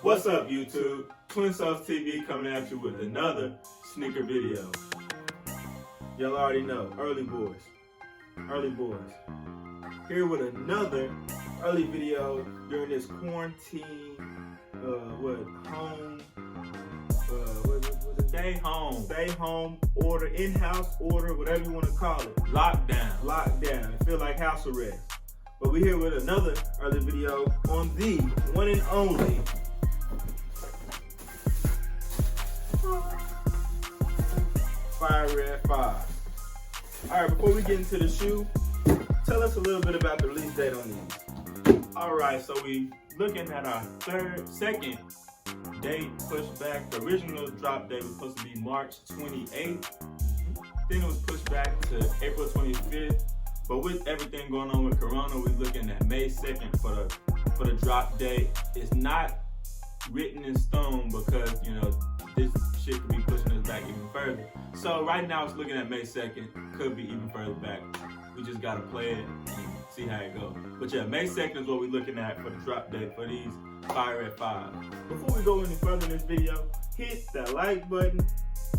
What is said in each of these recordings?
What's up, YouTube? Twin Sauce TV coming at you with another sneaker video. Y'all already know, early boys. Here with another early video during this quarantine, Stay home order, in-house order, whatever you want to call it. Lockdown. It feel like house arrest. But we're here with another early video on the one and only Fire Red 5. Alright, before we get into the shoe, tell us a little bit about the release date on these. Alright, so we looking at our second date pushed back. The original drop date was supposed to be March 28th. Then it was pushed back to April 25th. But with everything going on with Corona, we're looking at May 2nd for the drop date. It's not written in stone because, you know, this shit could be pushing us back even further. So right now it's looking at May 2nd, could be even further back. We just gotta play it and see how it goes. But yeah, May 2nd is what we're looking at for the drop date for these Fire Red 5. Before we go any further in this video, hit that like button,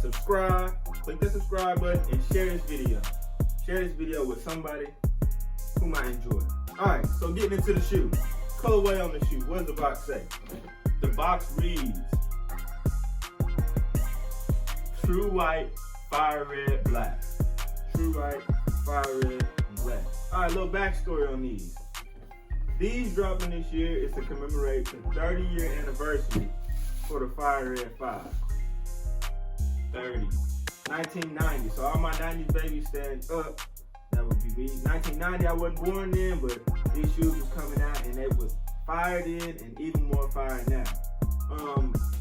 subscribe, click the subscribe button, and share this video. Share this video with somebody who might enjoy it. Alright, so getting into the shoe. Colorway on the shoe, what does the box say? The box reads, True White, Fire Red, Black. True White, Fire Red, Black. Alright, little backstory on these. These dropping this year is to commemorate the 30-year anniversary for the Fire Red 5. 30. 1990. So all my 90s babies stand up. That would be me. 1990, I wasn't born then, but these shoes was coming out and they was fired in and even more fired now.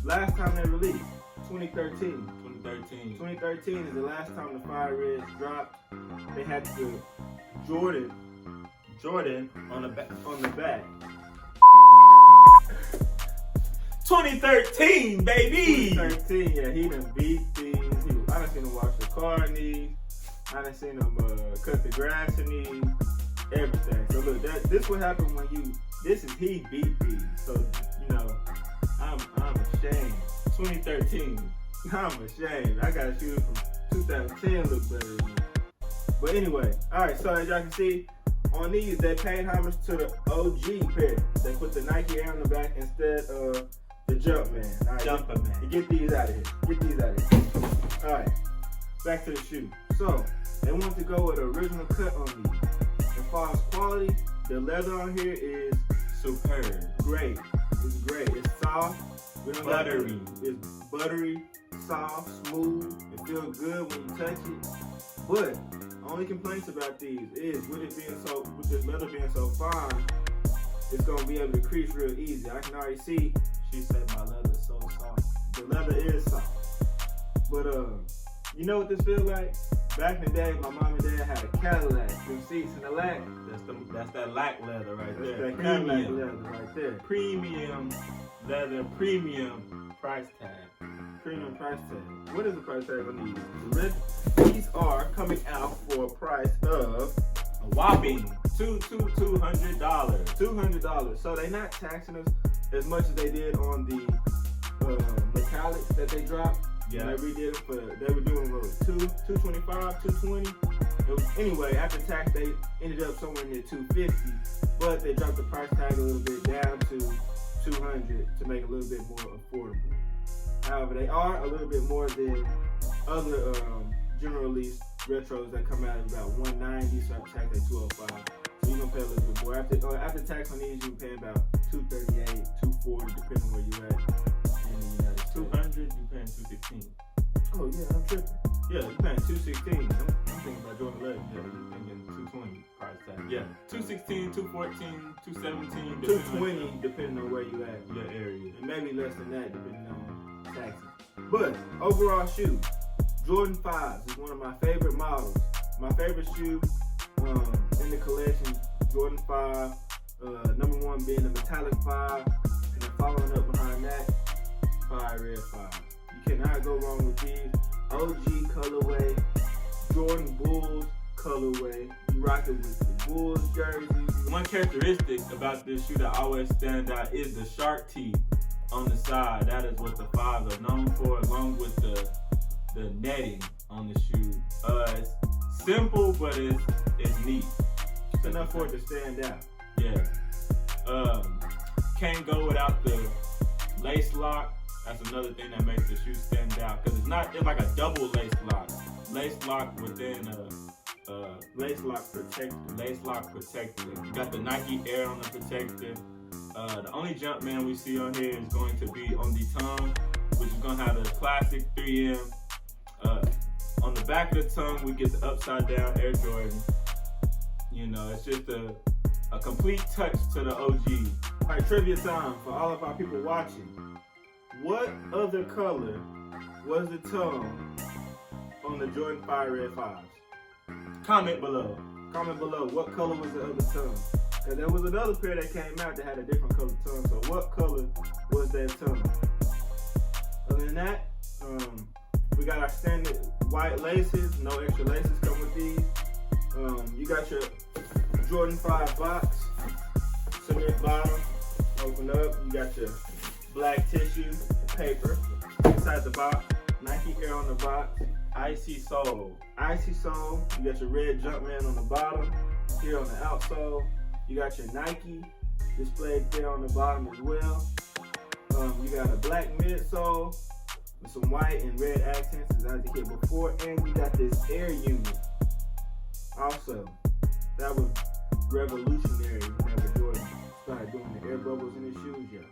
Last time they released, 2013. 2013 is the last time the Fire Reds dropped. They had the Jordan on the back. 2013, baby! 2013, yeah, he done beat these. I done seen him wash the car in these. I done seen him cut the grass in these. Everything. So look, this what happened when he beat these. So, you know, I'm ashamed. 2013. I'm ashamed. I got shoes from 2010 look better than me. But anyway, alright, so as y'all can see, on these, they paid homage to the OG pair. They put the Nike Air on the back instead of the Jumpman. All right, Jumpman. Get these out of here. Alright, back to the shoe. So, they want to go with an original cut on these. As far as quality, the leather on here is superb. Great. It's great. It's soft. Buttery. It's buttery, soft, smooth. It feels good when you touch it. But only complaints about these is with this leather being so fine, it's gonna be able to crease real easy. I can already see. She said my leather's so soft. The leather is soft. But you know what this feels like? Back in the day, my mom and dad had a Cadillac. Them seats in the lack. That's that lack leather right there. That's that Cadillac leather right there. Premium leather, premium price tag. Premium price tag. What is the price tag on these? These are coming out for a price of a whopping $200. $200. So they're not taxing us as much as they did on the metallics that they dropped. Yeah. They redid it they were doing what, $225, $220. Anyway, after tax they ended up somewhere near $250, but they dropped the price tag a little bit down to $200 to make it a little bit more affordable. However, they are a little bit more than other general release retros that come out at about $190, so after tax at $205. So you're gonna pay a little bit more. After tax on these, you pay about $238, $240, depending where you're at in the United States. $200, you paying $216. Oh yeah, I'm tripping. Yeah, you're paying $216. I'm thinking about Jordan 11. Yeah, you're thinking $220 price tag. Yeah, $216, $214, $217, $220 depending on where you at. Your area. And maybe less than that depending on taxes. But overall shoe, Jordan 5s is one of my favorite models. My favorite shoe in the collection, Jordan 5. Number one being the metallic 5, and then following up behind that, Fire Red 5. You cannot go wrong with these. OG colorway, Jordan Bulls colorway. You rock it with the Bulls jersey. One characteristic about this shoe that always stands out is the shark teeth on the side. That is what the 5s are known for, along with the netting on the shoe. It's simple, but it's neat. It's enough for it to stand out. Yeah. Can't go without the lace lock. That's another thing that makes the shoe stand out, because it's like a double lace lock. Lace lock within Lace lock protector. lace lock protector. You got the Nike Air on the protector. The only Jumpman we see on here is going to be on the tongue, which is going to have the classic 3M. On the back of the tongue, we get the upside down Air Jordan. You know, it's just a complete touch to the OG. All right, trivia time for all of our people watching. What other color was the tongue on the Jordan 5 Red 5s? Comment below. Comment below, what color was the other tongue? Because there was another pair that came out that had a different color tongue. So what color was that tongue? Other than that, we got our standard white laces. No extra laces come with these. You got your Jordan 5 box, cement bottom. Open up, you got your black tissue, paper inside the box. Nike Air on the box. Icy sole. Icy sole. You got your red Jumpman on the bottom. Here on the outsole, you got your Nike displayed there on the bottom as well. You got a black midsole with some white and red accents as I did before, and you got this air unit. Also, that was revolutionary whenever Jordan started doing the air bubbles in his shoes, yeah.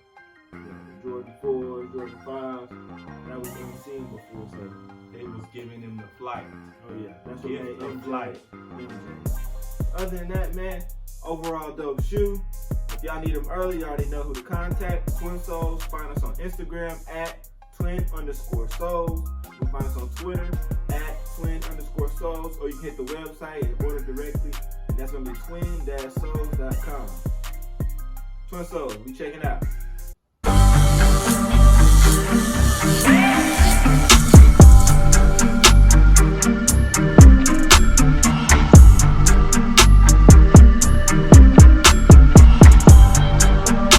The Jordan 4s, Jordan 5s, that was unseen before, so It was giving him the flight. oh yeah, that's what Gift made of MJ. flight. Other than that, man, overall dope shoe. If y'all need them early, you already know who to contact. Twin Soles. Find us on Instagram at twin_soles. You can find us on Twitter at twin_soles, or you can hit the website and order directly, and that's gonna be twin-soles.com. Twin Soles, we checking out.